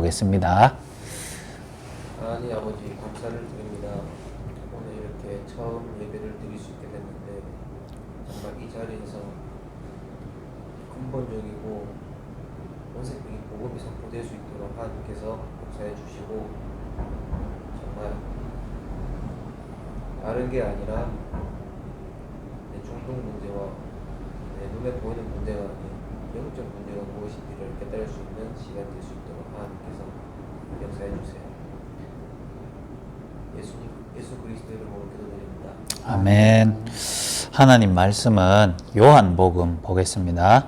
보겠습니다. 하나님 아버지 감사를 드립니다. 오늘 이렇게 처음 예배를 드릴 수 있게 됐는데 정말 이 자리에서 근본적이고 원색적인 복음이 선포될 수 있도록 하나님께서 역사해 주시고 정말 다른 게 아니라 내 중독 문제와 내 눈에 보이는 문제가 아닌 영적 문제가 무엇인지를 깨달을 수 있는 시간 될 수 있도록 하나님께서 역사해 주세요. 예수 그리스도의 이름으로 기도드립니다. 아멘. 하나님 말씀은 요한복음 보겠습니다.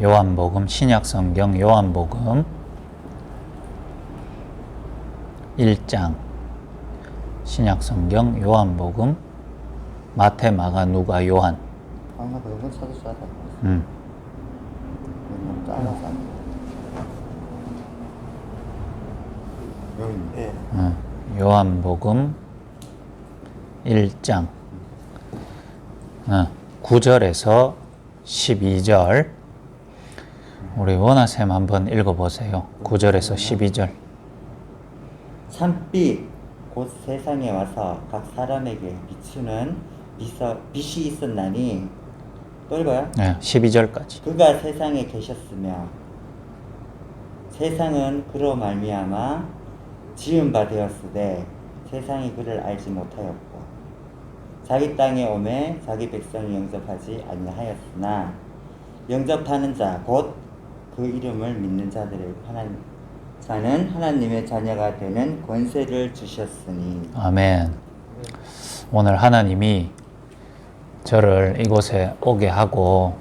요한복음, 신약성경 요한복음 1장, 신약성경 요한복음, 마태, 마가, 누가, 요한. 아마 그런 건 찾았어야 돼. 너무 짧아서 안 돼. 여기 예. 요한복음 1장 9절에서 12절. 우리 원하쌤 한번 읽어보세요. 9절에서 12절. 산빛 곧 세상에 와서 각 사람에게 비추는 빛이 있었나니 또 읽어요? 네, 12절까지. 그가 세상에 계셨으며 세상은 그로 말미암아 지은 바 되었으되 세상이 그를 알지 못하였고 자기 땅에 오매 자기 백성을 영접하지 아니하였으나 영접하는 자 곧 그 이름을 믿는 자들의 자는 하나님의 자녀가 되는 권세를 주셨으니. 아멘. 오늘 하나님이 저를 이곳에 오게 하고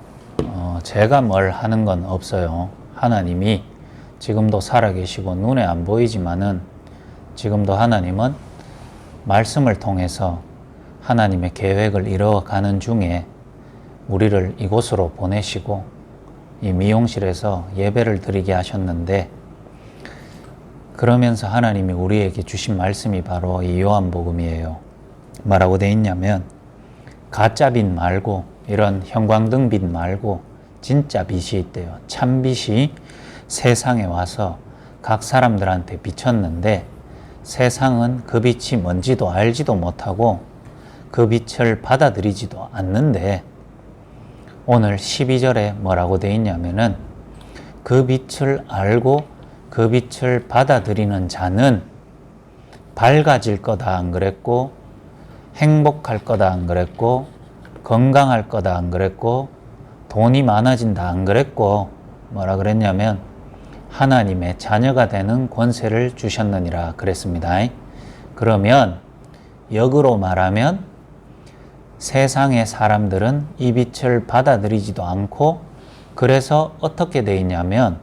제가 뭘 하는 건 없어요. 하나님이 지금도 살아계시고 눈에 안 보이지만은 지금도 하나님은 말씀을 통해서 하나님의 계획을 이루어가는 중에 우리를 이곳으로 보내시고 이 미용실에서 예배를 드리게 하셨는데, 그러면서 하나님이 우리에게 주신 말씀이 바로 이 요한복음이에요. 뭐라고 돼 있냐면 가짜 빛 말고 이런 형광등 빛 말고 진짜 빛이 있대요. 참 빛이 세상에 와서 각 사람들한테 비쳤는데 세상은 그 빛이 뭔지도 알지도 못하고 그 빛을 받아들이지도 않는데, 오늘 12절에 뭐라고 돼 있냐면은 그 빛을 알고 그 빛을 받아들이는 자는 밝아질 거다 안 그랬고, 행복할 거다 안 그랬고, 건강할 거다 안 그랬고, 돈이 많아진다 안 그랬고, 뭐라 그랬냐면 하나님의 자녀가 되는 권세를 주셨느니라 그랬습니다. 그러면 역으로 말하면 세상의 사람들은 이 빛을 받아들이지도 않고, 그래서 어떻게 돼 있냐면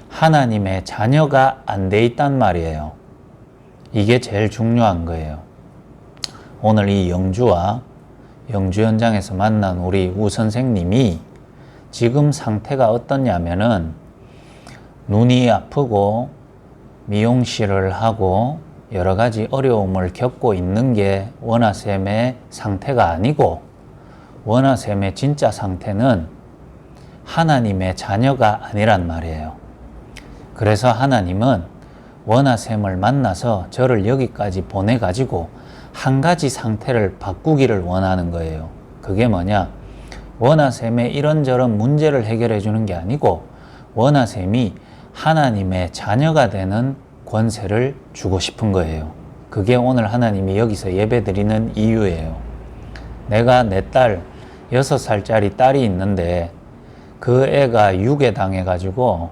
하나님의 자녀가 안 돼 있단 말이에요. 이게 제일 중요한 거예요. 오늘 이 영주 현장에서 만난 우리 우 선생님이 지금 상태가 어떠냐면은 눈이 아프고 미용실을 하고 여러 가지 어려움을 겪고 있는 게 원하쌤의 상태가 아니고, 원하쌤의 진짜 상태는 하나님의 자녀가 아니란 말이에요. 그래서 하나님은 원하쌤을 만나서 저를 여기까지 보내가지고 한 가지 상태를 바꾸기를 원하는 거예요. 그게 뭐냐? 원하쌤의 이런저런 문제를 해결해 주는 게 아니고 원하쌤이 하나님의 자녀가 되는 권세를 주고 싶은 거예요. 그게 오늘 하나님이 여기서 예배 드리는 이유예요. 내가 내 딸 6살짜리 딸이 있는데 그 애가 유괴 당해가지고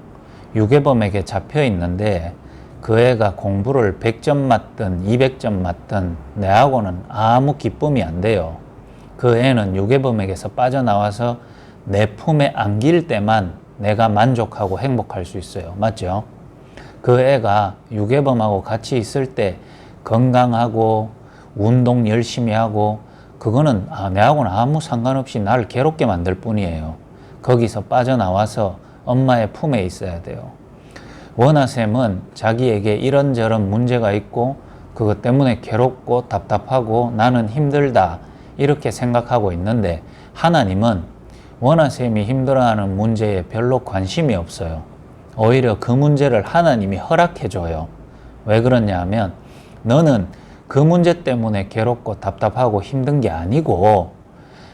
유괴범에게 잡혀 있는데 그 애가 공부를 100점 맞든 200점 맞든 내하고는 아무 기쁨이 안 돼요. 그 애는 유괴범에게서 빠져나와서 내 품에 안길 때만 내가 만족하고 행복할 수 있어요. 맞죠? 그 애가 유괴범하고 같이 있을 때 건강하고 운동 열심히 하고 그거는 내하고는 아무 상관없이 나를 괴롭게 만들 뿐이에요. 거기서 빠져나와서 엄마의 품에 있어야 돼요. 원하쌤은 자기에게 이런저런 문제가 있고 그것 때문에 괴롭고 답답하고 나는 힘들다 이렇게 생각하고 있는데, 하나님은 원하쌤이 힘들어하는 문제에 별로 관심이 없어요. 오히려 그 문제를 하나님이 허락해 줘요. 왜 그러냐 하면 너는 그 문제 때문에 괴롭고 답답하고 힘든 게 아니고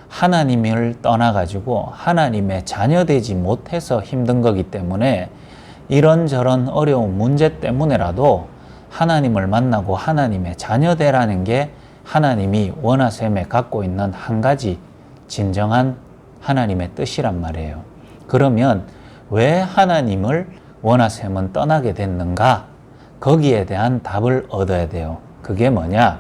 하나님을 떠나가지고 하나님의 자녀되지 못해서 힘든 거기 때문에 이런저런 어려운 문제 때문에라도 하나님을 만나고 하나님의 자녀되라는 게 하나님이 원하셈에 갖고 있는 한 가지 진정한 하나님의 뜻이란 말이에요. 그러면 왜 하나님을 원하셈은 떠나게 됐는가? 거기에 대한 답을 얻어야 돼요. 그게 뭐냐?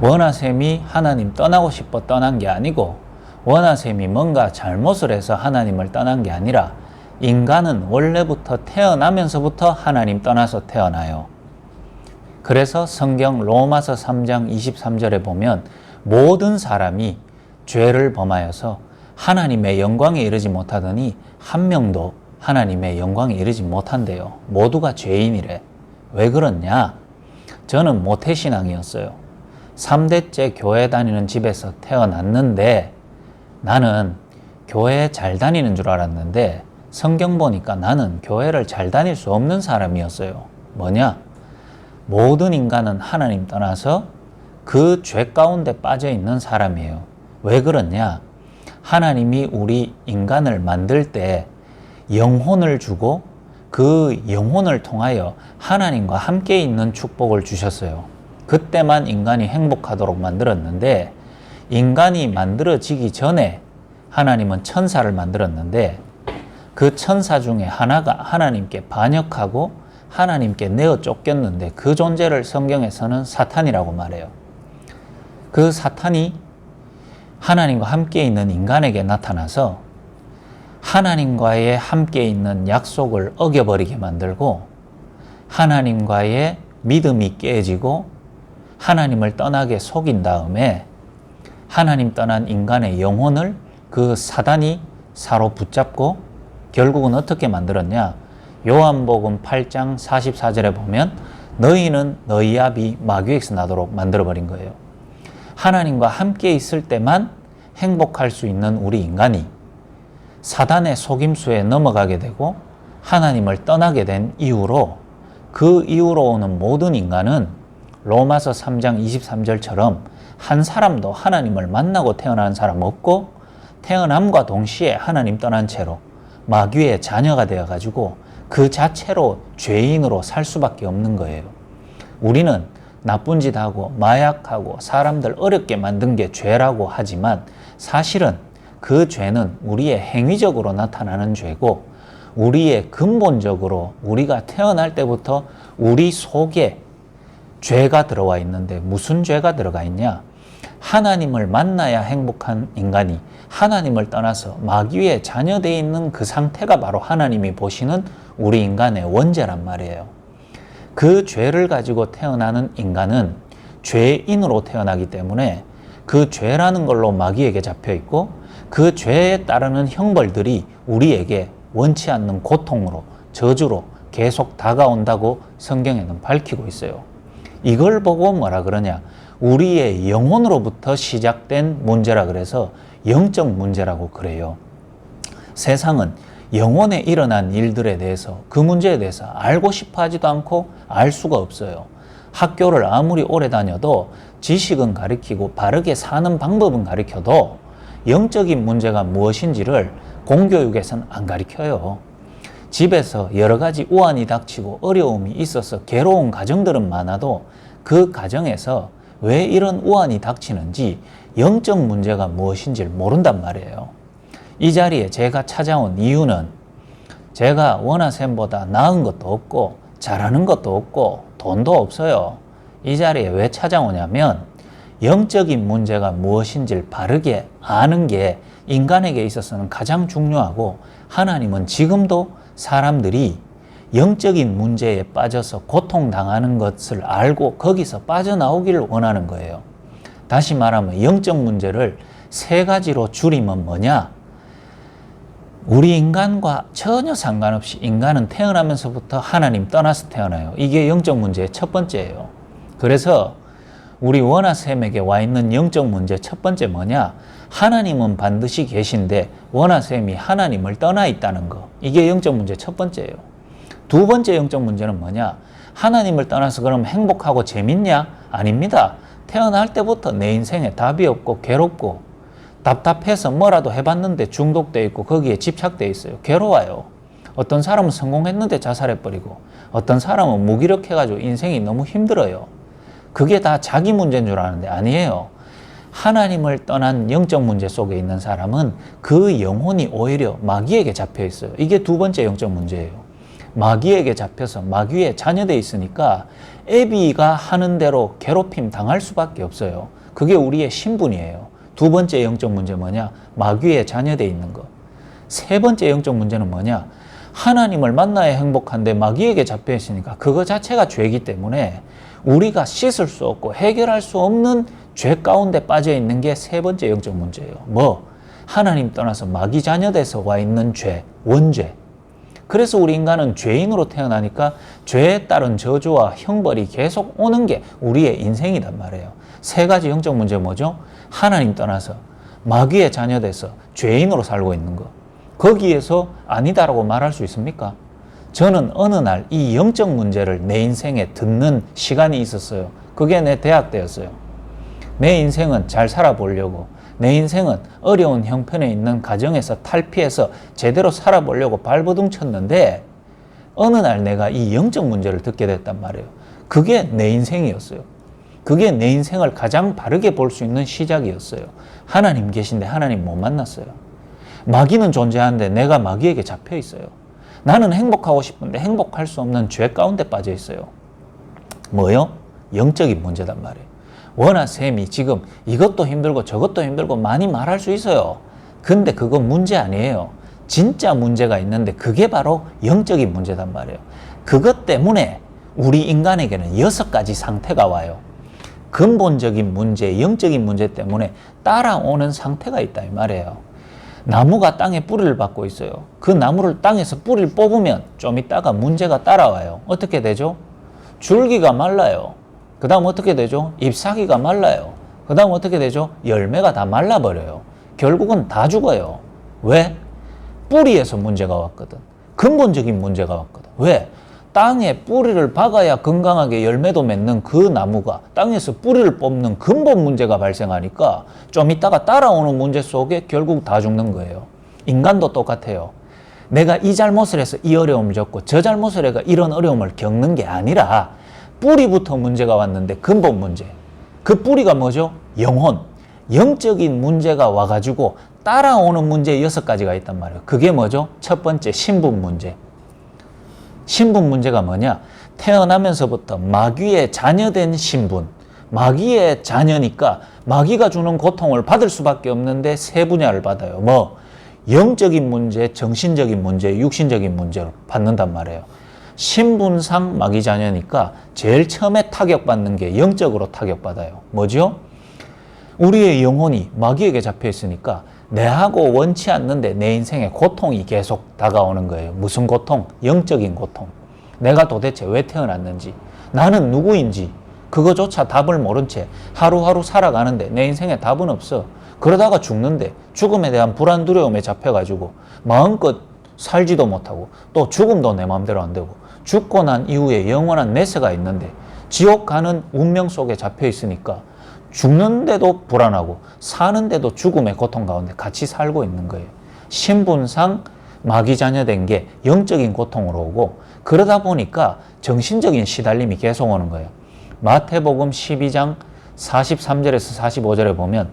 원하셈이 하나님 떠나고 싶어 떠난 게 아니고 원하셈이 뭔가 잘못을 해서 하나님을 떠난 게 아니라 인간은 원래부터 태어나면서부터 하나님 떠나서 태어나요. 그래서 성경 로마서 3장 23절에 보면 모든 사람이 죄를 범하여서 하나님의 영광에 이르지 못하더니 한 명도 하나님의 영광에 이르지 못한대요. 모두가 죄인이래. 왜 그렇냐? 저는 모태신앙이었어요. 3대째 교회 다니는 집에서 태어났는데 나는 교회 잘 다니는 줄 알았는데 성경 보니까 나는 교회를 잘 다닐 수 없는 사람이었어요. 뭐냐? 모든 인간은 하나님 떠나서 그 죄 가운데 빠져 있는 사람이에요. 왜 그러냐? 하나님이 우리 인간을 만들 때 영혼을 주고 그 영혼을 통하여 하나님과 함께 있는 축복을 주셨어요. 그때만 인간이 행복하도록 만들었는데 인간이 만들어지기 전에 하나님은 천사를 만들었는데 그 천사 중에 하나가 하나님께 반역하고 하나님께 내어 쫓겼는데 그 존재를 성경에서는 사탄이라고 말해요. 그 사탄이 하나님과 함께 있는 인간에게 나타나서 하나님과의 함께 있는 약속을 어겨버리게 만들고 하나님과의 믿음이 깨지고 하나님을 떠나게 속인 다음에 하나님 떠난 인간의 영혼을 그 사단이 사로 붙잡고 결국은 어떻게 만들었냐? 요한복음 8장 44절에 보면 너희는 너희 아비 마귀에게서 나도록 만들어버린 거예요. 하나님과 함께 있을 때만 행복할 수 있는 우리 인간이 사단의 속임수에 넘어가게 되고 하나님을 떠나게 된 이후로 그 이후로 오는 모든 인간은 로마서 3장 23절처럼 한 사람도 하나님을 만나고 태어난 사람 없고 태어남과 동시에 하나님 떠난 채로 마귀의 자녀가 되어가지고 그 자체로 죄인으로 살 수밖에 없는 거예요. 우리는 나쁜 짓 하고 마약하고 사람들 어렵게 만든 게 죄라고 하지만 사실은 그 죄는 우리의 행위적으로 나타나는 죄고 우리의 근본적으로 우리가 태어날 때부터 우리 속에 죄가 들어와 있는데 무슨 죄가 들어가 있냐? 하나님을 만나야 행복한 인간이 하나님을 떠나서 마귀의 자녀되어 있는 그 상태가 바로 하나님이 보시는 우리 인간의 원죄란 말이에요. 그 죄를 가지고 태어나는 인간은 죄인으로 태어나기 때문에 그 죄라는 걸로 마귀에게 잡혀 있고 그 죄에 따르는 형벌들이 우리에게 원치 않는 고통으로 저주로 계속 다가온다고 성경에는 밝히고 있어요. 이걸 보고 뭐라 그러냐? 우리의 영혼으로부터 시작된 문제라 그래서 영적 문제라고 그래요. 세상은 영혼에 일어난 일들에 대해서 그 문제에 대해서 알고 싶어 하지도 않고 알 수가 없어요. 학교를 아무리 오래 다녀도 지식은 가르치고 바르게 사는 방법은 가르쳐도 영적인 문제가 무엇인지를 공교육에서는 안 가르쳐요. 집에서 여러 가지 우환이 닥치고 어려움이 있어서 괴로운 가정들은 많아도 그 가정에서 왜 이런 우환이 닥치는지 영적 문제가 무엇인지를 모른단 말이에요. 이 자리에 제가 찾아온 이유는 제가 원하셈보다 나은 것도 없고 잘하는 것도 없고 돈도 없어요. 이 자리에 왜 찾아오냐면 영적인 문제가 무엇인지를 바르게 아는 게 인간에게 있어서는 가장 중요하고 하나님은 지금도 사람들이 영적인 문제에 빠져서 고통당하는 것을 알고 거기서 빠져나오기를 원하는 거예요. 다시 말하면 영적 문제를 세 가지로 줄이면 뭐냐? 우리 인간과 전혀 상관없이 인간은 태어나면서부터 하나님 떠나서 태어나요. 이게 영적 문제의 첫 번째예요. 그래서 우리 원하쌤에게 와 있는 영적 문제 첫 번째 뭐냐? 하나님은 반드시 계신데 원하쌤이 하나님을 떠나 있다는 거. 이게 영적 문제 첫 번째예요. 두 번째 영적 문제는 뭐냐? 하나님을 떠나서 그럼 행복하고 재밌냐? 아닙니다. 태어날 때부터 내 인생에 답이 없고 괴롭고 답답해서 뭐라도 해봤는데 중독돼 있고 거기에 집착돼 있어요. 괴로워요. 어떤 사람은 성공했는데 자살해버리고 어떤 사람은 무기력해가지고 인생이 너무 힘들어요. 그게 다 자기 문제인 줄 아는데 아니에요. 하나님을 떠난 영적 문제 속에 있는 사람은 그 영혼이 오히려 마귀에게 잡혀 있어요. 이게 두 번째 영적 문제예요. 마귀에게 잡혀서 마귀에 자녀돼 있으니까 애비가 하는 대로 괴롭힘 당할 수밖에 없어요. 그게 우리의 신분이에요. 두 번째 영적 문제 뭐냐? 마귀에 자녀돼 있는 거. 세 번째 영적 문제는 뭐냐? 하나님을 만나야 행복한데 마귀에게 잡혀 있으니까 그거 자체가 죄이기 때문에 우리가 씻을 수 없고 해결할 수 없는 죄 가운데 빠져 있는 게 세 번째 영적 문제예요. 뭐? 하나님 떠나서 마귀 자녀돼서 와 있는 죄, 원죄. 그래서 우리 인간은 죄인으로 태어나니까 죄에 따른 저주와 형벌이 계속 오는 게 우리의 인생이란 말이에요. 세 가지 영적 문제 뭐죠? 하나님 떠나서 마귀의 자녀돼서 죄인으로 살고 있는 거. 거기에서 아니다라고 말할 수 있습니까? 저는 어느 날 이 영적 문제를 내 인생에 듣는 시간이 있었어요. 그게 내 대학 때였어요. 내 인생은 잘 살아보려고, 내 인생은 어려운 형편에 있는 가정에서 탈피해서 제대로 살아보려고 발버둥 쳤는데 어느 날 내가 이 영적 문제를 듣게 됐단 말이에요. 그게 내 인생이었어요. 그게 내 인생을 가장 바르게 볼 수 있는 시작이었어요. 하나님 계신데 하나님 못 만났어요. 마귀는 존재하는데 내가 마귀에게 잡혀 있어요. 나는 행복하고 싶은데 행복할 수 없는 죄 가운데 빠져 있어요. 뭐요? 영적인 문제단 말이에요. 원하쌤이 지금 이것도 힘들고 저것도 힘들고 많이 말할 수 있어요. 근데 그건 문제 아니에요. 진짜 문제가 있는데 그게 바로 영적인 문제단 말이에요. 그것 때문에 우리 인간에게는 6가지 상태가 와요. 근본적인 문제, 영적인 문제 때문에 따라오는 상태가 있다 이 말이에요. 나무가 땅에 뿌리를 받고 있어요. 그 나무를 땅에서 뿌리를 뽑으면 좀 있다가 문제가 따라와요. 어떻게 되죠? 줄기가 말라요. 그 다음 어떻게 되죠? 잎사귀가 말라요. 그 다음 어떻게 되죠? 열매가 다 말라버려요. 결국은 다 죽어요. 왜? 뿌리에서 문제가 왔거든. 근본적인 문제가 왔거든. 왜? 땅에 뿌리를 박아야 건강하게 열매도 맺는 그 나무가 땅에서 뿌리를 뽑는 근본 문제가 발생하니까 좀 있다가 따라오는 문제 속에 결국 다 죽는 거예요. 인간도 똑같아요. 내가 이 잘못을 해서 이 어려움을 겪고 저 잘못을 해서 이런 어려움을 겪는 게 아니라 뿌리부터 문제가 왔는데 근본 문제. 그 뿌리가 뭐죠? 영혼. 영적인 문제가 와가지고 따라오는 문제 6가지가 있단 말이에요. 그게 뭐죠? 첫 번째 신분 문제. 신분 문제가 뭐냐? 태어나면서부터 마귀의 자녀된 신분. 마귀의 자녀니까 마귀가 주는 고통을 받을 수밖에 없는데 세 분야를 받아요. 뭐? 영적인 문제, 정신적인 문제, 육신적인 문제를 받는단 말이에요. 신분상 마귀 자녀니까 제일 처음에 타격받는 게 영적으로 타격받아요. 뭐죠? 우리의 영혼이 마귀에게 잡혀 있으니까 내하고 원치 않는데 내 인생에 고통이 계속 다가오는 거예요. 무슨 고통? 영적인 고통. 내가 도대체 왜 태어났는지, 나는 누구인지 그거조차 답을 모른 채 하루하루 살아가는데 내 인생에 답은 없어. 그러다가 죽는데 죽음에 대한 불안 두려움에 잡혀가지고 마음껏 살지도 못하고 또 죽음도 내 마음대로 안 되고 죽고 난 이후에 영원한 내세가 있는데 지옥 가는 운명 속에 잡혀 있으니까 죽는데도 불안하고 사는데도 죽음의 고통 가운데 같이 살고 있는 거예요. 신분상 마귀 자녀된 게 영적인 고통으로 오고 그러다 보니까 정신적인 시달림이 계속 오는 거예요. 마태복음 12장 43절에서 45절에 보면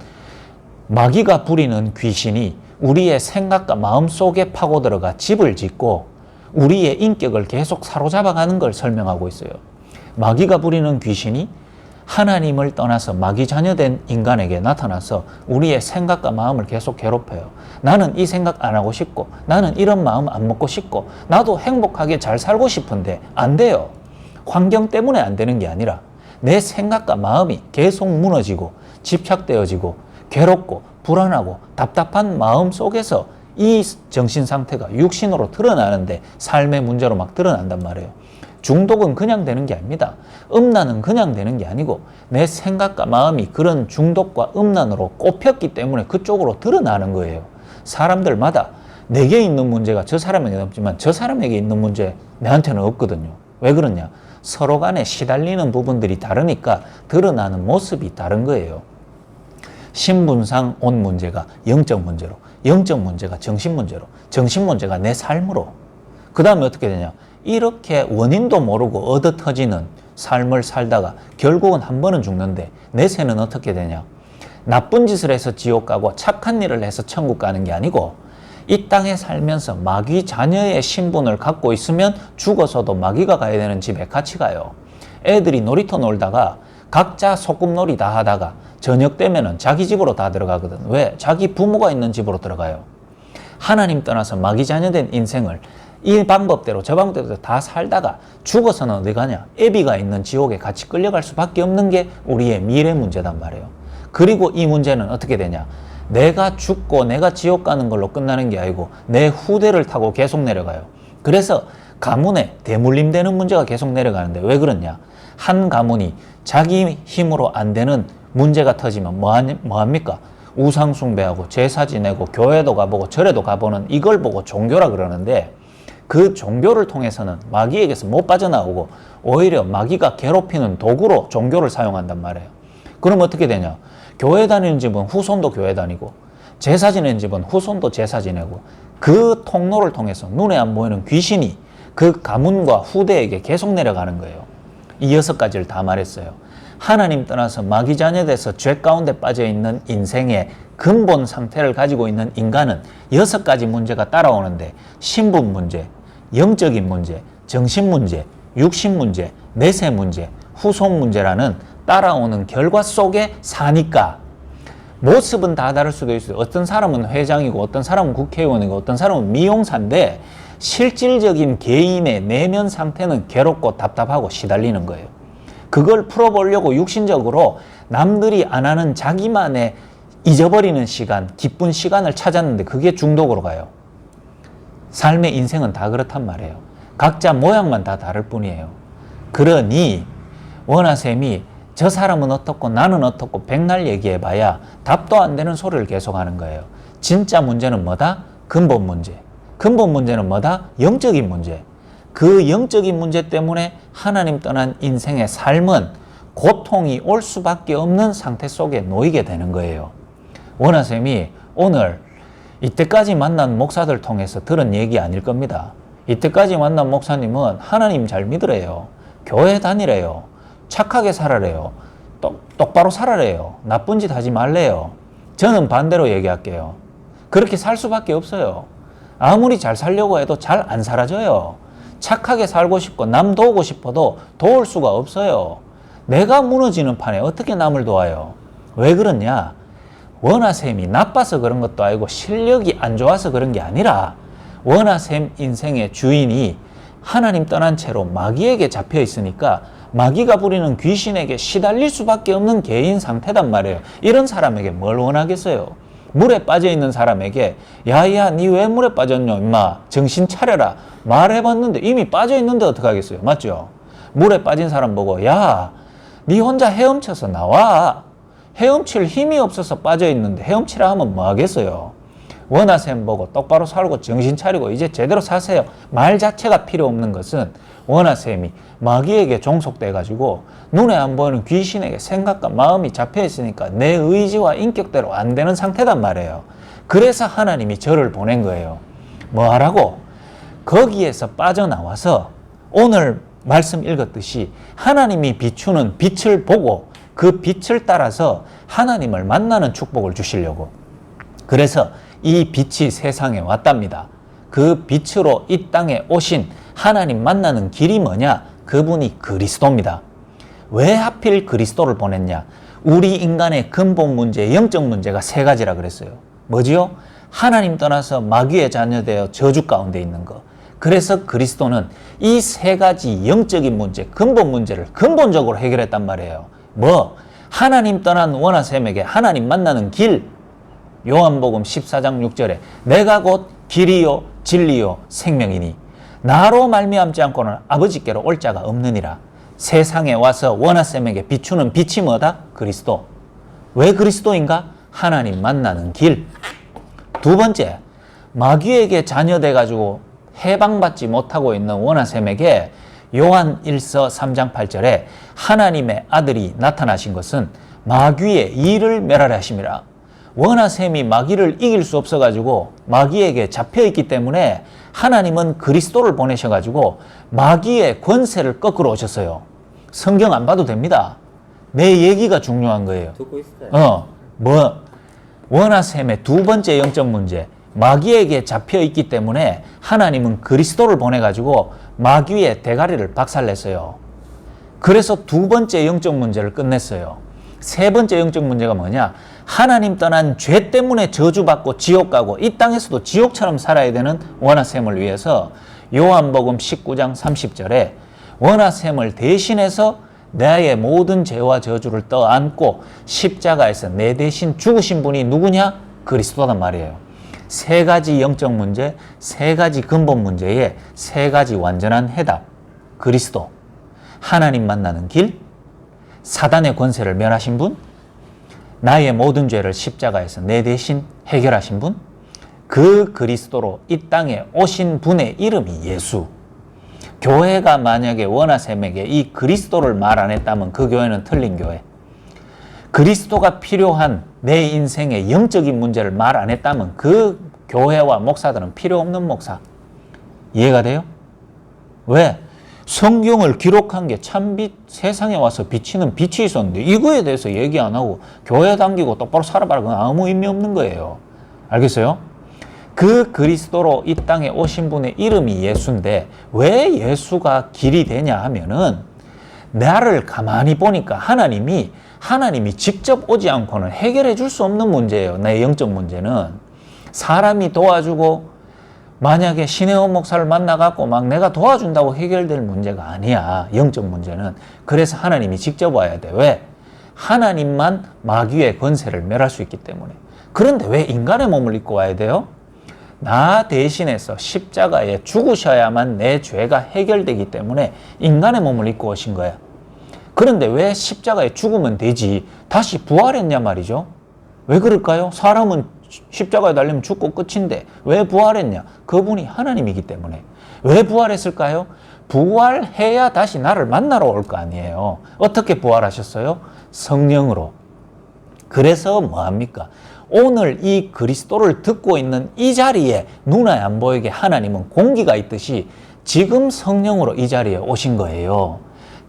마귀가 부리는 귀신이 우리의 생각과 마음 속에 파고 들어가 집을 짓고 우리의 인격을 계속 사로잡아가는 걸 설명하고 있어요. 마귀가 부리는 귀신이 하나님을 떠나서 마귀 자녀된 인간에게 나타나서 우리의 생각과 마음을 계속 괴롭혀요. 나는 이 생각 안 하고 싶고 나는 이런 마음 안 먹고 싶고 나도 행복하게 잘 살고 싶은데 안 돼요. 환경 때문에 안 되는 게 아니라 내 생각과 마음이 계속 무너지고 집착되어지고 괴롭고 불안하고 답답한 마음 속에서 이 정신 상태가 육신으로 드러나는데 삶의 문제로 막 드러난단 말이에요. 중독은 그냥 되는 게 아닙니다. 음란은 그냥 되는 게 아니고 내 생각과 마음이 그런 중독과 음란으로 꼽혔기 때문에 그쪽으로 드러나는 거예요. 사람들마다 내게 있는 문제가 저 사람에게 없지만 저 사람에게 있는 문제 내한테는 없거든요. 왜 그러냐? 서로 간에 시달리는 부분들이 다르니까 드러나는 모습이 다른 거예요. 신분상 온 문제가 영적 문제로, 영적 문제가 정신 문제로, 정신 문제가 내 삶으로, 그 다음에 어떻게 되냐? 이렇게 원인도 모르고 얻어 터지는 삶을 살다가 결국은 한 번은 죽는데 내세는 어떻게 되냐? 나쁜 짓을 해서 지옥 가고 착한 일을 해서 천국 가는 게 아니고 이 땅에 살면서 마귀 자녀의 신분을 갖고 있으면 죽어서도 마귀가 가야 되는 집에 같이 가요. 애들이 놀이터 놀다가 각자 소꿉놀이 다 하다가 저녁 되면은 자기 집으로 다 들어가거든. 왜? 자기 부모가 있는 집으로 들어가요. 하나님 떠나서 마귀 자녀된 인생을 이 방법대로 저 방법대로 다 살다가 죽어서는 어디 가냐? 애비가 있는 지옥에 같이 끌려갈 수밖에 없는 게 우리의 미래 문제단 말이에요. 그리고 이 문제는 어떻게 되냐? 내가 죽고 내가 지옥 가는 걸로 끝나는 게 아니고 내 후대를 타고 계속 내려가요. 그래서 가문에 대물림 되는 문제가 계속 내려가는데 왜 그러냐? 한 가문이 자기 힘으로 안 되는 문제가 터지면 뭐합니까? 우상 숭배하고 제사 지내고 교회도 가보고 절에도 가보는 이걸 보고 종교라 그러는데 그 종교를 통해서는 마귀에게서 못 빠져나오고 오히려 마귀가 괴롭히는 도구로 종교를 사용한단 말이에요. 그럼 어떻게 되냐? 교회 다니는 집은 후손도 교회 다니고 제사 지내는 집은 후손도 제사 지내고 그 통로를 통해서 눈에 안 보이는 귀신이 그 가문과 후대에게 계속 내려가는 거예요. 이 6가지를 다 말했어요. 하나님 떠나서 마귀 자녀돼서 죄 가운데 빠져있는 인생의 근본 상태를 가지고 있는 인간은 6가지 문제가 따라오는데 신분 문제, 영적인 문제, 정신 문제, 육신 문제, 내세 문제, 후손 문제라는 따라오는 결과 속에 사니까 모습은 다 다를 수도 있어요. 어떤 사람은 회장이고 어떤 사람은 국회의원이고 어떤 사람은 미용사인데 실질적인 개인의 내면 상태는 괴롭고 답답하고 시달리는 거예요. 그걸 풀어보려고 육신적으로 남들이 안 하는 자기만의 잊어버리는 시간, 기쁜 시간을 찾았는데 그게 중독으로 가요. 삶의 인생은 다 그렇단 말이에요. 각자 모양만 다 다를 뿐이에요. 그러니 원하쌤이 저 사람은 어떻고 나는 어떻고 백날 얘기해봐야 답도 안 되는 소리를 계속하는 거예요. 진짜 문제는 뭐다? 근본 문제. 근본 문제는 뭐다? 영적인 문제. 그 영적인 문제 때문에 하나님 떠난 인생의 삶은 고통이 올 수밖에 없는 상태 속에 놓이게 되는 거예요. 원하쌤이 오늘 이때까지 만난 목사들 통해서 들은 얘기 아닐 겁니다. 이때까지 만난 목사님은 하나님 잘 믿으래요. 교회 다니래요. 착하게 살아래요. 똑바로 살아래요. 나쁜 짓 하지 말래요. 저는 반대로 얘기할게요. 그렇게 살 수밖에 없어요. 아무리 잘 살려고 해도 잘 안 살아져요. 착하게 살고 싶고 남 도우고 싶어도 도울 수가 없어요. 내가 무너지는 판에 어떻게 남을 도와요? 왜 그러냐? 원하셈이 나빠서 그런 것도 아니고 실력이 안 좋아서 그런 게 아니라 원하셈 인생의 주인이 하나님 떠난 채로 마귀에게 잡혀 있으니까 마귀가 부리는 귀신에게 시달릴 수밖에 없는 개인 상태단 말이에요. 이런 사람에게 뭘 원하겠어요? 물에 빠져있는 사람에게 야야 니 왜 물에 빠졌노 임마 정신 차려라 말해봤는데 이미 빠져있는데 어떡하겠어요? 맞죠? 물에 빠진 사람 보고 야 니 혼자 헤엄쳐서 나와. 헤엄칠 힘이 없어서 빠져있는데 헤엄치라 하면 뭐 하겠어요? 원하셈 보고 똑바로 살고 정신 차리고 이제 제대로 사세요. 말 자체가 필요 없는 것은 원하셈이 마귀에게 종속돼 가지고 눈에 안 보이는 귀신에게 생각과 마음이 잡혀 있으니까 내 의지와 인격대로 안 되는 상태단 말이에요. 그래서 하나님이 저를 보낸 거예요. 뭐 하라고? 거기에서 빠져나와서 오늘 말씀 읽었듯이 하나님이 비추는 빛을 보고 그 빛을 따라서 하나님을 만나는 축복을 주시려고. 그래서 이 빛이 세상에 왔답니다. 그 빛으로 이 땅에 오신 하나님 만나는 길이 뭐냐? 그분이 그리스도입니다. 왜 하필 그리스도를 보냈냐? 우리 인간의 근본 문제, 영적 문제가 3가지라 그랬어요. 뭐지요? 하나님 떠나서 마귀의 자녀되어 저주 가운데 있는 거. 그래서 그리스도는 이 3가지 영적인 문제, 근본 문제를 근본적으로 해결했단 말이에요. 뭐? 하나님 떠난 원하셈에게 하나님 만나는 길. 요한복음 14장 6절에 내가 곧 길이요 진리요 생명이니 나로 말미암지 않고는 아버지께로 올 자가 없느니라. 세상에 와서 원하셈에게 비추는 빛이 뭐다? 그리스도. 왜 그리스도인가? 하나님 만나는 길. 두 번째, 마귀에게 자녀돼 가지고 해방받지 못하고 있는 원하셈에게 요한 1서 3장 8절에 하나님의 아들이 나타나신 것은 마귀의 일을 멸하려 하심이라. 원하셈이 마귀를 이길 수 없어 가지고 마귀에게 잡혀 있기 때문에 하나님은 그리스도를 보내셔 가지고 마귀의 권세를 꺾으러 오셨어요. 성경 안 봐도 됩니다. 내 얘기가 중요한 거예요. 듣고 있어요. 원하셈의 두 번째 영적 문제, 마귀에게 잡혀 있기 때문에 하나님은 그리스도를 보내 가지고 마귀의 대가리를 박살냈어요. 그래서 두 번째 영적 문제를 끝냈어요. 세 번째 영적 문제가 뭐냐? 하나님 떠난 죄 때문에 저주받고 지옥 가고 이 땅에서도 지옥처럼 살아야 되는 원하셈을 위해서 요한복음 19장 30절에 원하셈을 대신해서 나의 모든 죄와 저주를 떠안고 십자가에서 내 대신 죽으신 분이 누구냐? 그리스도란 말이에요. 세 가지 영적 문제, 세 가지 근본 문제에 세 가지 완전한 해답. 그리스도, 하나님 만나는 길, 사단의 권세를 멸하신 분, 나의 모든 죄를 십자가에서 내 대신 해결하신 분, 그 그리스도로 이 땅에 오신 분의 이름이 예수. 교회가 만약에 원하셈에게 이 그리스도를 말 안 했다면 그 교회는 틀린 교회. 그리스도가 필요한 내 인생의 영적인 문제를 말 안 했다면 그 교회와 목사들은 필요 없는 목사. 이해가 돼요? 왜? 성경을 기록한 게 참빛, 세상에 와서 비치는 빛이 있었는데 이거에 대해서 얘기 안 하고 교회 당기고 똑바로 살아봐라. 그건 아무 의미 없는 거예요. 알겠어요? 그 그리스도로 이 땅에 오신 분의 이름이 예수인데 왜 예수가 길이 되냐 하면은 나를 가만히 보니까 하나님이 직접 오지 않고는 해결해 줄 수 없는 문제예요. 내 영적 문제는. 사람이 도와주고 만약에 신혜원 목사를 만나갖고 막 내가 도와준다고 해결될 문제가 아니야. 영적 문제는. 그래서 하나님이 직접 와야 돼. 왜? 하나님만 마귀의 권세를 멸할 수 있기 때문에. 그런데 왜 인간의 몸을 입고 와야 돼요? 나 대신해서 십자가에 죽으셔야만 내 죄가 해결되기 때문에 인간의 몸을 입고 오신 거야. 그런데 왜 십자가에 죽으면 되지 다시 부활했냐 말이죠. 왜 그럴까요? 사람은 십자가에 달리면 죽고 끝인데 왜 부활했냐? 그분이 하나님이기 때문에. 왜 부활했을까요? 부활해야 다시 나를 만나러 올 거 아니에요. 어떻게 부활하셨어요? 성령으로. 그래서 뭐합니까? 오늘 이 그리스도를 듣고 있는 이 자리에 눈에 안 보이게 하나님은 공기가 있듯이 지금 성령으로 이 자리에 오신 거예요.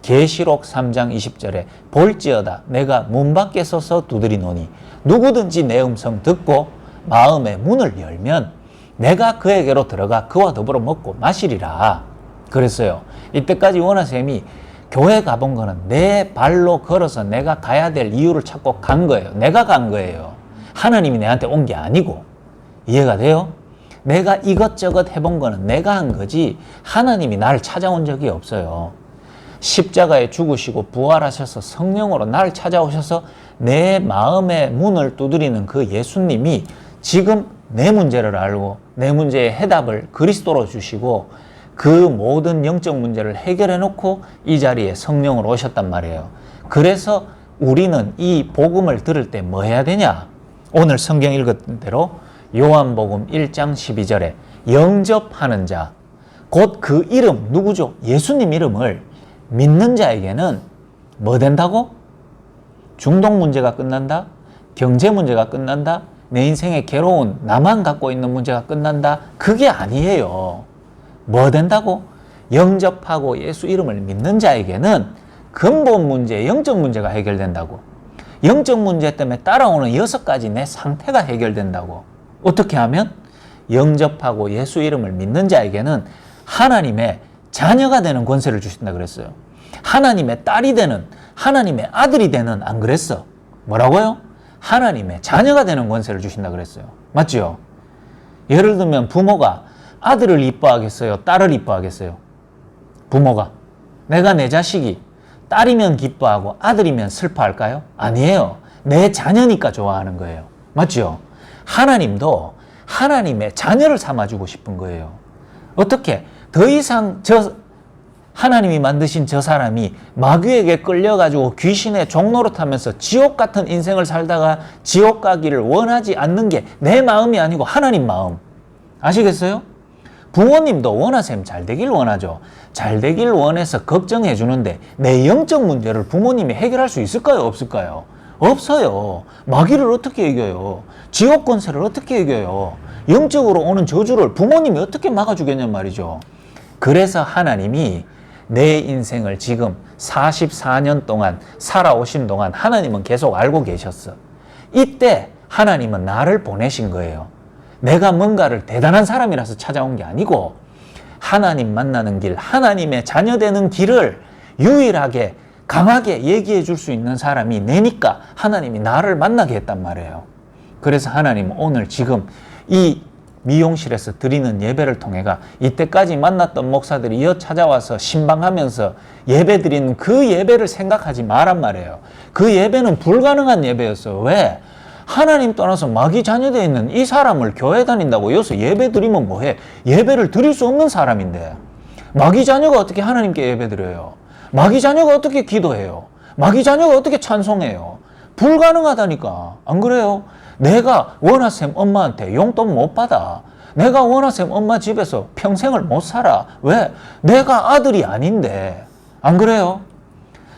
계시록 3장 20절에 볼지어다 내가 문 밖에 서서 두드리노니 누구든지 내 음성 듣고 마음의 문을 열면 내가 그에게로 들어가 그와 더불어 먹고 마시리라. 그랬어요. 이때까지 원하셈이 교회 가본 거는 내 발로 걸어서 내가 가야 될 이유를 찾고 간 거예요. 내가 간 거예요. 하나님이 내한테 온 게 아니고. 이해가 돼요? 내가 이것저것 해본 거는 내가 한 거지 하나님이 나를 찾아온 적이 없어요. 십자가에 죽으시고 부활하셔서 성령으로 나를 찾아오셔서 내 마음의 문을 두드리는 그 예수님이 지금 내 문제를 알고 내 문제의 해답을 그리스도로 주시고 그 모든 영적 문제를 해결해 놓고 이 자리에 성령으로 오셨단 말이에요. 그래서 우리는 이 복음을 들을 때 뭐 해야 되냐? 오늘 성경 읽은 대로 요한복음 1장 12절에 영접하는 자, 곧 그 이름 누구죠? 예수님 이름을 믿는 자에게는 뭐 된다고? 중독 문제가 끝난다? 경제 문제가 끝난다? 내 인생의 괴로운 나만 갖고 있는 문제가 끝난다? 그게 아니에요. 뭐 된다고? 영접하고 예수 이름을 믿는 자에게는 근본 문제, 영적 문제가 해결된다고. 영적 문제 때문에 따라오는 6가지 내 상태가 해결된다고. 어떻게 하면? 영접하고 예수 이름을 믿는 자에게는 하나님의 자녀가 되는 권세를 주신다 그랬어요. 하나님의 딸이 되는, 하나님의 아들이 되는, 안 그랬어? 뭐라고요? 하나님의 자녀가 되는 권세를 주신다 그랬어요. 맞죠? 예를 들면 부모가 아들을 이뻐하겠어요? 딸을 이뻐하겠어요? 부모가. 내가 내 자식이 딸이면 기뻐하고 아들이면 슬퍼할까요? 아니에요. 내 자녀니까 좋아하는 거예요. 맞죠? 하나님도 하나님의 자녀를 삼아주고 싶은 거예요. 어떻게? 더 이상 하나님이 만드신 저 사람이 마귀에게 끌려가지고 귀신의 종노릇하면서 지옥 같은 인생을 살다가 지옥 가기를 원하지 않는 게 내 마음이 아니고 하나님 마음. 아시겠어요? 부모님도 원하셈 잘 되길 원하죠. 잘 되길 원해서 걱정해 주는데 내 영적 문제를 부모님이 해결할 수 있을까요? 없을까요? 없어요. 마귀를 어떻게 이겨요? 지옥 권세를 어떻게 이겨요? 영적으로 오는 저주를 부모님이 어떻게 막아주겠냔 말이죠. 그래서 하나님이 내 인생을 지금 44년 동안 살아오신 동안 하나님은 계속 알고 계셨어. 이때 하나님은 나를 보내신 거예요. 내가 뭔가를 대단한 사람이라서 찾아온 게 아니고 하나님 만나는 길, 하나님의 자녀 되는 길을 유일하게 강하게 얘기해 줄 수 있는 사람이 내니까 하나님이 나를 만나게 했단 말이에요. 그래서 하나님은 오늘 지금 이 미용실에서 드리는 예배를 통해가 이때까지 만났던 목사들이 이어 찾아와서 신방하면서 예배 드리는 그 예배를 생각하지 말란 말이에요. 그 예배는 불가능한 예배였어요. 왜? 하나님 떠나서 마귀 자녀되어 있는 이 사람을 교회 다닌다고 여기서 예배 드리면 뭐해? 예배를 드릴 수 없는 사람인데 마귀 자녀가 어떻게 하나님께 예배 드려요? 마귀 자녀가 어떻게 기도해요? 마귀 자녀가 어떻게 찬송해요? 불가능하다니까. 안 그래요? 내가 원하셈 엄마한테 용돈 못 받아. 내가 원하셈 엄마 집에서 평생을 못 살아. 왜? 내가 아들이 아닌데. 안 그래요?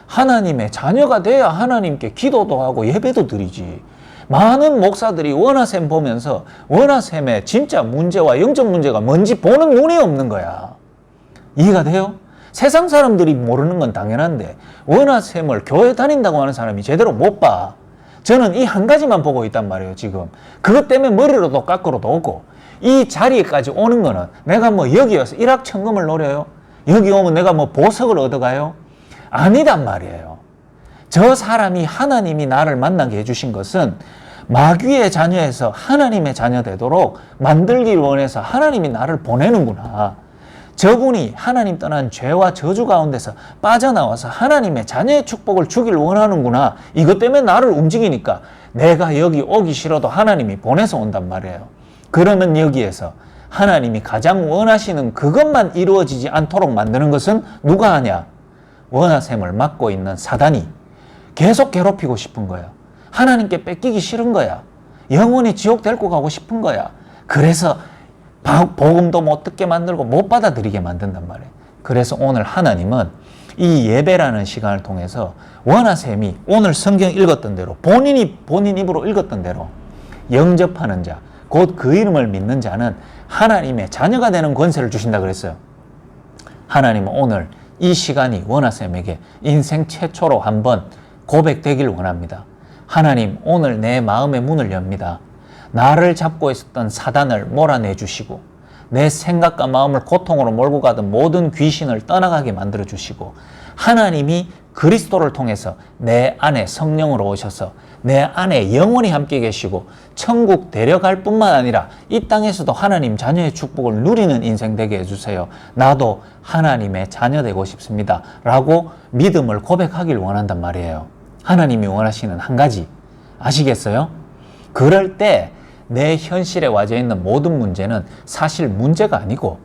하나님의 자녀가 돼야 하나님께 기도도 하고 예배도 드리지. 많은 목사들이 원하셈 보면서 원하셈의 진짜 문제와 영적 문제가 뭔지 보는 눈이 없는 거야. 이해가 돼요? 세상 사람들이 모르는 건 당연한데 원하셈을 교회 다닌다고 하는 사람이 제대로 못 봐. 저는 이 한 가지만 보고 있단 말이에요, 지금. 그것 때문에 머리로도 깎으로도 오고 이 자리에까지 오는 거는 내가 뭐 여기 와서 일확천금을 노려요? 여기 오면 내가 뭐 보석을 얻어가요? 아니단 말이에요. 저 사람이 하나님이 나를 만나게 해주신 것은 마귀의 자녀에서 하나님의 자녀 되도록 만들기를 원해서 하나님이 나를 보내는구나. 저분이 하나님 떠난 죄와 저주 가운데서 빠져나와서 하나님의 자녀의 축복을 주길 원하는구나. 이것 때문에 나를 움직이니까 내가 여기 오기 싫어도 하나님이 보내서 온단 말이에요. 그러면 여기에서 하나님이 가장 원하시는 그것만 이루어지지 않도록 만드는 것은 누가 하냐? 원하셈을 막고 있는 사단이 계속 괴롭히고 싶은 거야. 하나님께 뺏기기 싫은 거야. 영원히 지옥 데리고 가고 싶은 거야. 그래서 복음도 못 듣게 만들고 못 받아들이게 만든단 말이에요. 그래서 오늘 하나님은 이 예배라는 시간을 통해서 원하셈이 오늘 성경 읽었던 대로 본인 입으로 읽었던 대로 영접하는 자, 곧 그 이름을 믿는 자는 하나님의 자녀가 되는 권세를 주신다 그랬어요. 하나님은 오늘 이 시간이 원하셈에게 인생 최초로 한번 고백되길 원합니다. 하나님, 오늘 내 마음의 문을 엽니다. 나를 잡고 있었던 사단을 몰아내 주시고 내 생각과 마음을 고통으로 몰고 가던 모든 귀신을 떠나가게 만들어 주시고 하나님이 그리스도를 통해서 내 안에 성령으로 오셔서 내 안에 영원히 함께 계시고 천국 데려갈 뿐만 아니라 이 땅에서도 하나님 자녀의 축복을 누리는 인생 되게 해주세요. 나도 하나님의 자녀 되고 싶습니다. 라고 믿음을 고백하길 원한단 말이에요. 하나님이 원하시는 한 가지 아시겠어요? 그럴 때 내 현실에 와져 있는 모든 문제는 사실 문제가 아니고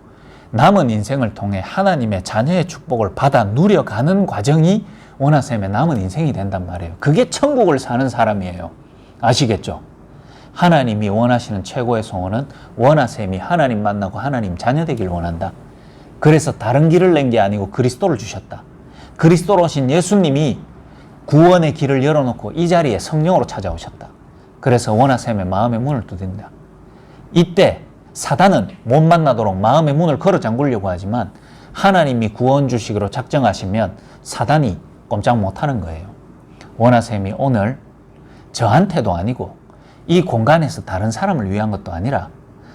남은 인생을 통해 하나님의 자녀의 축복을 받아 누려가는 과정이 원하셈의 남은 인생이 된단 말이에요. 그게 천국을 사는 사람이에요. 아시겠죠? 하나님이 원하시는 최고의 소원은 원하셈이 하나님 만나고 하나님 자녀 되길 원한다. 그래서 다른 길을 낸 게 아니고 그리스도를 주셨다. 그리스도로 오신 예수님이 구원의 길을 열어놓고 이 자리에 성령으로 찾아오셨다. 그래서 원하셈의 마음의 문을 두드린다. 이때 사단은 못 만나도록 마음의 문을 걸어 잠그려고 하지만 하나님이 구원 주시기로 작정하시면 사단이 꼼짝 못하는 거예요. 원하셈이 오늘 저한테도 아니고 이 공간에서 다른 사람을 위한 것도 아니라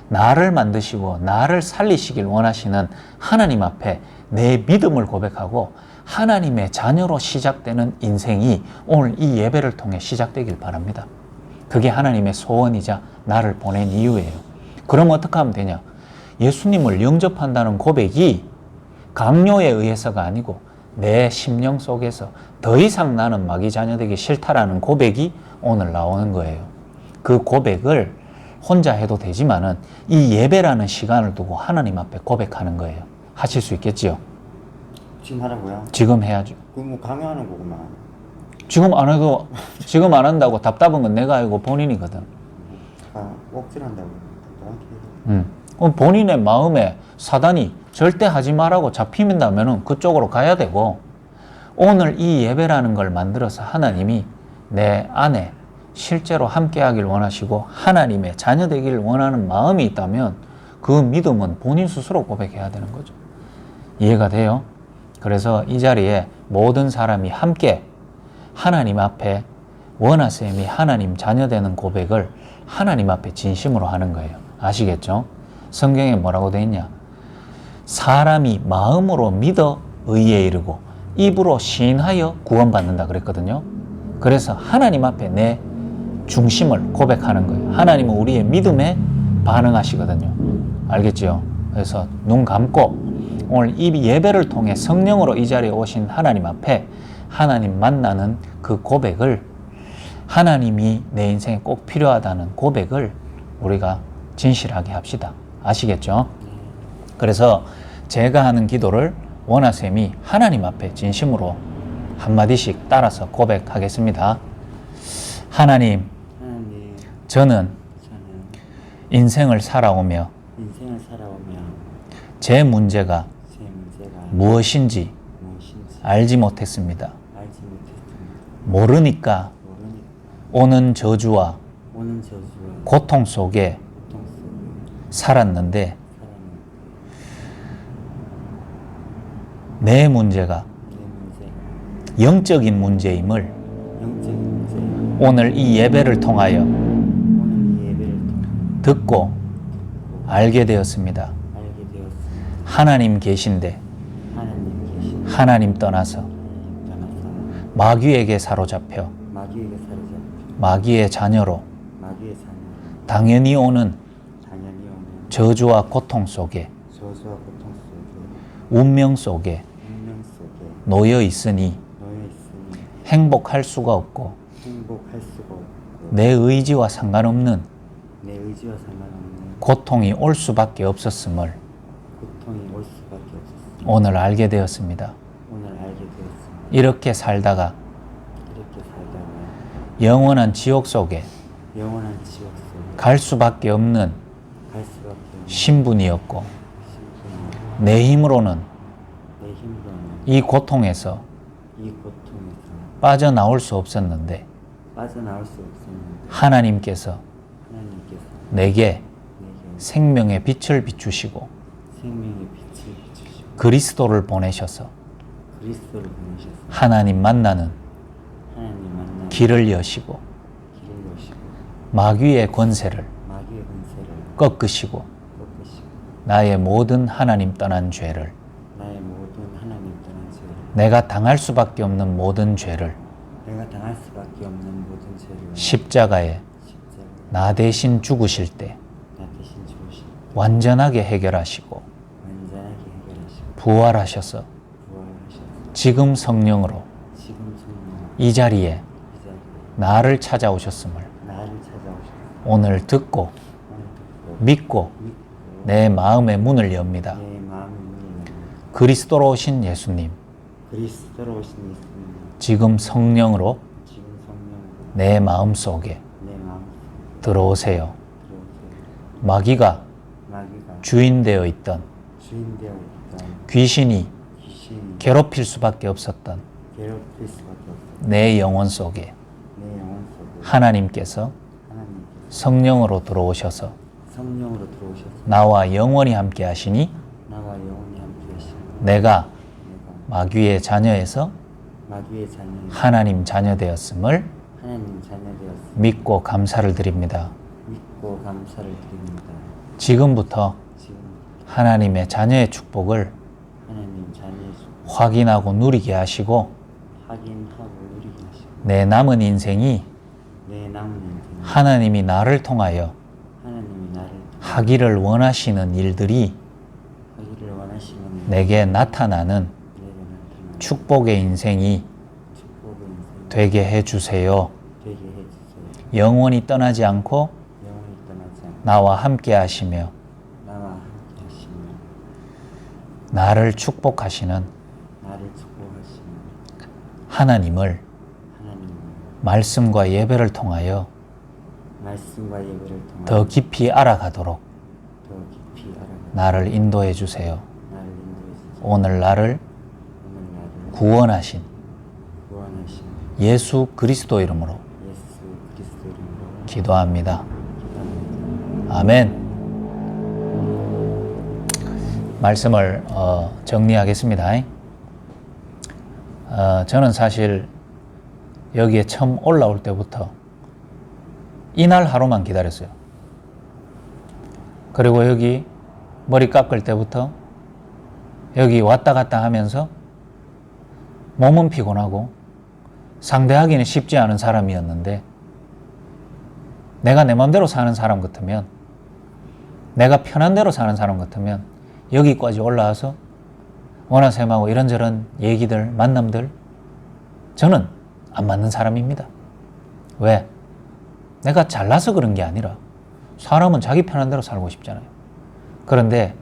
나를 만드시고 나를 살리시길 원하시는 하나님 앞에 내 믿음을 고백하고 하나님의 자녀로 시작되는 인생이 오늘 이 예배를 통해 시작되길 바랍니다. 그게 하나님의 소원이자 나를 보낸 이유예요. 그럼 어떻게 하면 되냐? 예수님을 영접한다는 고백이 강요에 의해서가 아니고 내 심령 속에서 더 이상 나는 마귀 자녀 되기 싫다라는 고백이 오늘 나오는 거예요. 그 고백을 혼자 해도 되지만은 이 예배라는 시간을 두고 하나님 앞에 고백하는 거예요. 하실 수 있겠지요? 지금 하라고요? 지금 해야죠. 그럼 뭐 강요하는 거구만. 지금 안 해도 지금 안 한다고 답답한 건 내가 알고 본인이거든. 아, 억지한다고. 나한테. 그럼 본인의 마음에 사단이 절대 하지 말라고 잡히면다면은 그쪽으로 가야 되고, 오늘 이 예배라는 걸 만들어서 하나님이 내 안에 실제로 함께하길 원하시고 하나님의 자녀 되기를 원하는 마음이 있다면 그 믿음은 본인 스스로 고백해야 되는 거죠. 이해가 돼요? 그래서 이 자리에 모든 사람이 함께 하나님 앞에 원하쌤이 하나님 자녀 되는 고백을 하나님 앞에 진심으로 하는 거예요. 아시겠죠? 성경에 뭐라고 되어 있냐? 사람이 마음으로 믿어 의에 이르고 입으로 시인하여 구원받는다 그랬거든요. 그래서 하나님 앞에 내 중심을 고백하는 거예요. 하나님은 우리의 믿음에 반응하시거든요. 알겠죠? 그래서 눈 감고 오늘 이 예배를 통해 성령으로 이 자리에 오신 하나님 앞에 하나님 만나는 그 고백을, 하나님이 내 인생에 꼭 필요하다는 고백을 우리가 진실하게 합시다. 아시겠죠? 그래서 제가 하는 기도를 원하쌤이 하나님 앞에 진심으로 한마디씩 따라서 고백하겠습니다. 하나님, 저는 인생을 살아오며 제 문제가 무엇인지 알지 못했습니다. 모르니까 오는 저주와 고통 속에 살았는데 내 문제가 영적인 문제임을 오늘 이 예배를 통하여 듣고 알게 되었습니다. 하나님 계신데 하나님 떠나서 마귀에게 사로잡혀 마귀의 자녀로 당연히 오는 저주와 고통 속에 운명 속에 놓여 있으니 행복할 수가 없고 내 의지와 상관없는 고통이 올 수밖에 없었음을 오늘 알게 되었습니다. 이렇게 살다가 영원한 지옥 속에 갈 수밖에 없는 신분이었고 내 힘으로는 이 고통에서 빠져나올 수 없었는데 하나님께서 내게 생명의 빛을 비추시고 그리스도를 보내셔서 하나님 만나는 길을 여시고 마귀의 권세를 꺾으시고 나의 모든 하나님 떠난 죄를, 내가 당할 수밖에 없는 모든 죄를 십자가에 나 대신 죽으실 때 완전하게 해결하시고 부활하셔서 지금 성령으로 이 자리에 나를 찾아오셨음을 오늘 듣고 믿고 내 마음의 문을 엽니다. 그리스도로 오신 예수님, 지금 성령으로 내 마음 속에 들어오세요. 마귀가 주인 되어 있던 귀신이 괴롭힐 수밖에 없었던 내 영혼 속에 하나님께서 성령으로 들어오셔서 나와 영원히 함께 하시니 내가 마귀의 자녀에서 하나님 자녀 되었음을 믿고 감사를 드립니다. 지금부터 하나님의 자녀의 축복을 확인하고 누리게 하시고 내 남은 인생이 하나님이 나를 통하여 하기를 원하시는 일들이 내게 나타나는 축복의 인생이 되게 해주세요. 영원히 떠나지 않고 나와 함께 하시며 나를 축복하시는 나를 축복하시는 하나님을 하나님을 말씀과 예배를 통하여 말씀과 예배를 통하여 더 깊이 알아가도록 더 깊이 알아가 나를 인도해 주세요. 나를 인도해 주시고 오늘 나를 오늘 나를 구원하신 구원하신 예수 그리스도 이름으로 예수 그리스도 이름으로 기도합니다. 기도합니다. 아멘. 말씀을 정리하겠습니다. 저는 사실 여기에 처음 올라올 때부터 이날 하루만 기다렸어요. 그리고 여기 머리 깎을 때부터 여기 왔다 갔다 하면서 몸은 피곤하고 상대하기는 쉽지 않은 사람이었는데, 내가 내 마음대로 사는 사람 같으면, 내가 편한 대로 사는 사람 같으면 여기까지 올라와서 원하쌤하고 이런저런 얘기들, 만남들, 저는 안 맞는 사람입니다. 왜? 내가 잘나서 그런 게 아니라 사람은 자기 편한 대로 살고 싶잖아요. 그런데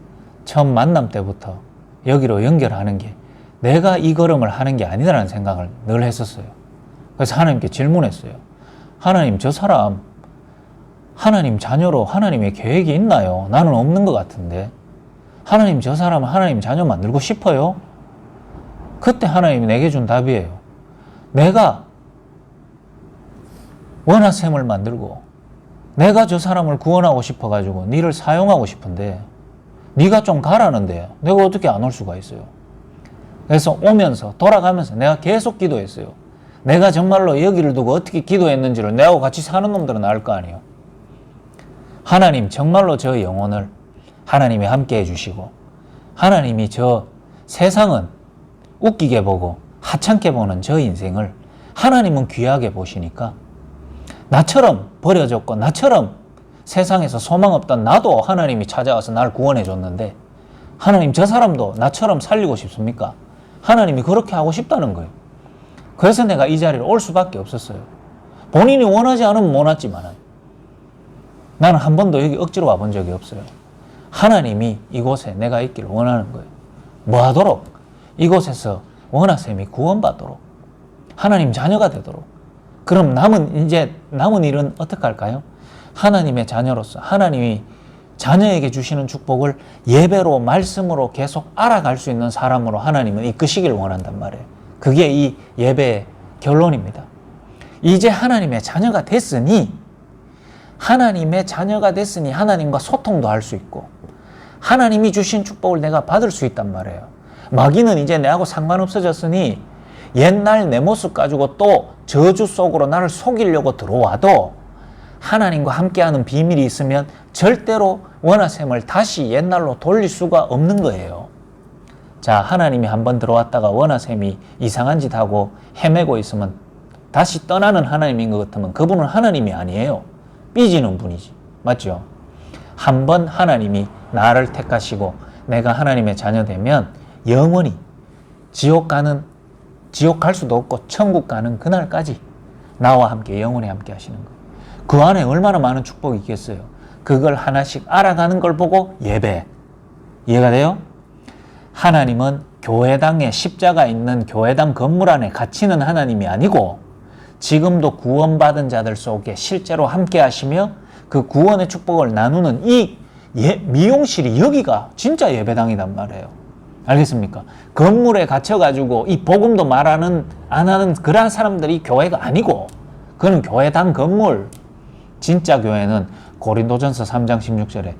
처음 만남 때부터 여기로 연결하는 게 내가 이 걸음을 하는 게 아니라는 생각을 늘 했었어요. 그래서 하나님께 질문했어요. 하나님, 저 사람 하나님 자녀로 하나님의 계획이 있나요? 나는 없는 것 같은데. 하나님, 저 사람은 하나님 자녀 만들고 싶어요? 그때 하나님이 내게 준 답이에요. 내가 원하셈을 만들고 내가 저 사람을 구원하고 싶어가지고 니를 사용하고 싶은데 니가 좀 가라는데 내가 어떻게 안 올 수가 있어요. 그래서 오면서 돌아가면서 내가 계속 기도했어요. 내가 정말로 여기를 두고 어떻게 기도했는지를 내하고 같이 사는 놈들은 알 거 아니에요. 하나님, 정말로 저 영혼을 하나님이 함께 해주시고, 하나님이 저 세상은 웃기게 보고 하찮게 보는 저 인생을 하나님은 귀하게 보시니까, 나처럼 버려졌고 나처럼 세상에서 소망 없던 나도 하나님이 찾아와서 날 구원해 줬는데, 하나님, 저 사람도 나처럼 살리고 싶습니까? 하나님이 그렇게 하고 싶다는 거예요. 그래서 내가 이 자리에 올 수밖에 없었어요. 본인이 원하지 않으면 못 왔지만은 나는 한 번도 여기 억지로 와본 적이 없어요. 하나님이 이곳에 내가 있기를 원하는 거예요. 뭐 하도록? 이곳에서 원하셈이 구원받도록, 하나님 자녀가 되도록. 그럼 남은 일은 어떻게 할까요? 하나님의 자녀로서 하나님이 자녀에게 주시는 축복을 예배로, 말씀으로 계속 알아갈 수 있는 사람으로 하나님은 이끄시기를 원한단 말이에요. 그게 이 예배의 결론입니다. 이제 하나님의 자녀가 됐으니 하나님과 소통도 할 수 있고 하나님이 주신 축복을 내가 받을 수 있단 말이에요. 마귀는 이제 내하고 상관없어졌으니 옛날 내 모습 가지고 또 저주 속으로 나를 속이려고 들어와도 하나님과 함께하는 비밀이 있으면 절대로 원하셈을 다시 옛날로 돌릴 수가 없는 거예요. 자, 하나님이 한번 들어왔다가 원하셈이 이상한 짓 하고 헤매고 있으면 다시 떠나는 하나님인 것 같으면 그분은 하나님이 아니에요. 삐지는 분이지. 맞죠? 한번 하나님이 나를 택하시고 내가 하나님의 자녀 되면 영원히 지옥 갈 수도 없고 천국 가는 그날까지 나와 함께 영원히 함께 하시는 거예요. 그 안에 얼마나 많은 축복이 있겠어요. 그걸 하나씩 알아가는 걸 보고 예배. 이해가 돼요? 하나님은 교회당에 십자가 있는 교회당 건물 안에 갇히는 하나님이 아니고 지금도 구원받은 자들 속에 실제로 함께 하시며 그 구원의 축복을 나누는 이 미용실이 여기가 진짜 예배당이란 말이에요. 알겠습니까? 건물에 갇혀가지고 이 복음도 안 하는 그러한 사람들이 교회가 아니고 그건 교회당 건물. 진짜 교회는 고린도전서 3장 16절에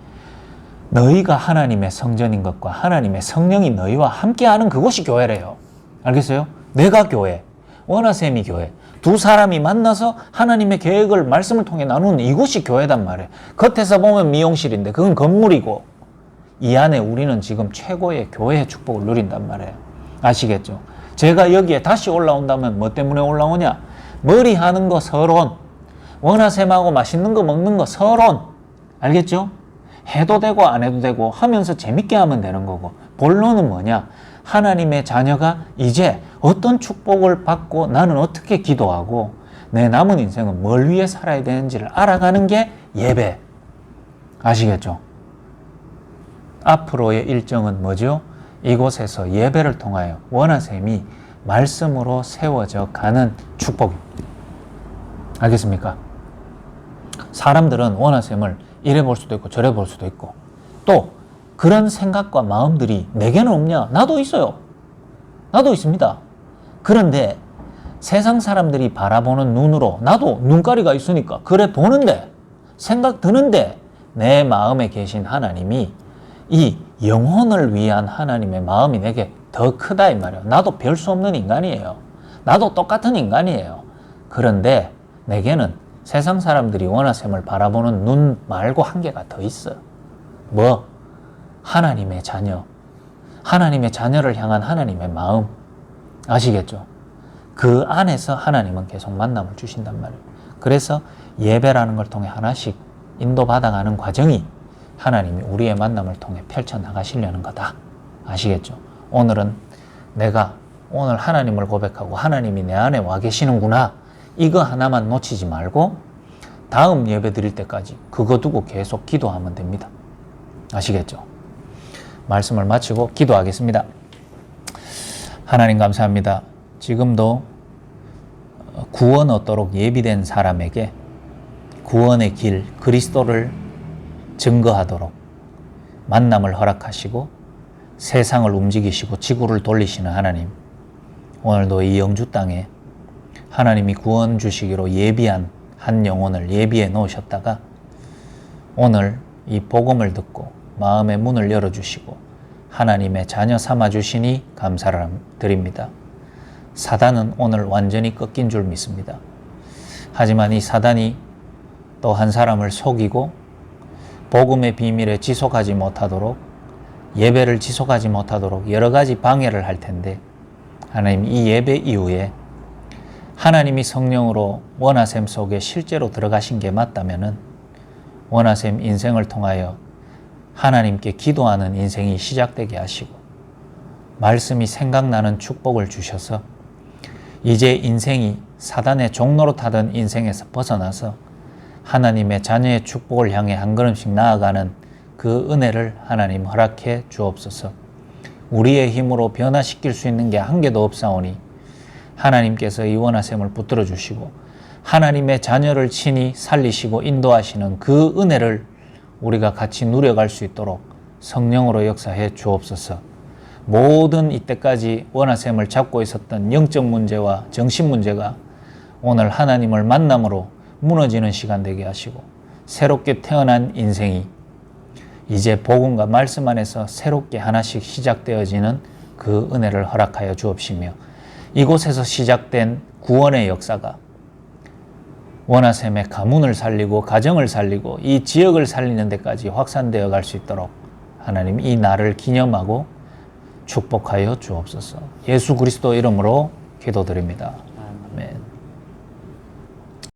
너희가 하나님의 성전인 것과 하나님의 성령이 너희와 함께하는 그곳이 교회래요. 알겠어요? 내가 교회, 원하셈이 교회. 두 사람이 만나서 하나님의 계획을 말씀을 통해 나누는 이곳이 교회단 말이에요. 겉에서 보면 미용실인데 그건 건물이고 이 안에 우리는 지금 최고의 교회의 축복을 누린단 말이에요. 아시겠죠? 제가 여기에 다시 올라온다면 뭐 때문에 올라오냐? 머리 하는 거 서론, 원하셈하고 맛있는 거 먹는 거 서론. 알겠죠? 해도 되고 안 해도 되고 하면서 재밌게 하면 되는 거고, 본론은 뭐냐? 하나님의 자녀가 이제 어떤 축복을 받고 나는 어떻게 기도하고 내 남은 인생은 뭘 위해 살아야 되는지를 알아가는 게 예배. 아시겠죠? 앞으로의 일정은 뭐죠? 이곳에서 예배를 통하여 원하셈이 말씀으로 세워져 가는 축복입니다. 알겠습니까? 사람들은 원하셈을 이래 볼 수도 있고 저래 볼 수도 있고 또 그런 생각과 마음들이 내게는 없냐? 나도 있어요. 나도 있습니다. 그런데 세상 사람들이 바라보는 눈으로 나도 눈가리가 있으니까 그래 보는데 생각 드는데 내 마음에 계신 하나님이 이 영혼을 위한 하나님의 마음이 내게 더 크다 이 말이에요. 나도 별 수 없는 인간이에요. 나도 똑같은 인간이에요. 그런데 내게는 세상 사람들이 원하셈을 바라보는 눈 말고 한계가 더 있어. 뭐? 하나님의 자녀. 하나님의 자녀를 향한 하나님의 마음. 아시겠죠? 그 안에서 하나님은 계속 만남을 주신단 말이에요. 그래서 예배라는 걸 통해 하나씩 인도받아가는 과정이 하나님이 우리의 만남을 통해 펼쳐나가시려는 거다. 아시겠죠? 오늘은 내가 오늘 하나님을 고백하고 하나님이 내 안에 와 계시는구나. 이거 하나만 놓치지 말고 다음 예배 드릴 때까지 그거 두고 계속 기도하면 됩니다. 아시겠죠? 말씀을 마치고 기도하겠습니다. 하나님 감사합니다. 지금도 구원 얻도록 예비된 사람에게 구원의 길 그리스도를 증거하도록 만남을 허락하시고 세상을 움직이시고 지구를 돌리시는 하나님, 오늘도 이 영주 땅에 하나님이 구원 주시기로 예비한 한 영혼을 예비해 놓으셨다가 오늘 이 복음을 듣고 마음의 문을 열어주시고 하나님의 자녀 삼아주시니 감사를 드립니다. 사단은 오늘 완전히 꺾인 줄 믿습니다. 하지만 이 사단이 또 한 사람을 속이고 복음의 비밀에 지속하지 못하도록 예배를 지속하지 못하도록 여러 가지 방해를 할 텐데 하나님 이 예배 이후에 하나님이 성령으로 원하셈 속에 실제로 들어가신 게 맞다면은 원하셈 인생을 통하여 하나님께 기도하는 인생이 시작되게 하시고 말씀이 생각나는 축복을 주셔서 이제 인생이 사단의 종로로 타던 인생에서 벗어나서 하나님의 자녀의 축복을 향해 한 걸음씩 나아가는 그 은혜를 하나님 허락해 주옵소서. 우리의 힘으로 변화시킬 수 있는 게 한 개도 없사오니 하나님께서 이 원하셈을 붙들어 주시고 하나님의 자녀를 친히 살리시고 인도하시는 그 은혜를 우리가 같이 누려갈 수 있도록 성령으로 역사해 주옵소서. 모든 이때까지 원하셈을 잡고 있었던 영적 문제와 정신 문제가 오늘 하나님을 만남으로 무너지는 시간 되게 하시고 새롭게 태어난 인생이 이제 복음과 말씀 안에서 새롭게 하나씩 시작되어지는 그 은혜를 허락하여 주옵시며 이곳에서 시작된 구원의 역사가 원하셈의 가문을 살리고 가정을 살리고 이 지역을 살리는 데까지 확산되어 갈 수 있도록 하나님 이 날을 기념하고 축복하여 주옵소서. 예수 그리스도 이름으로 기도드립니다. 아멘.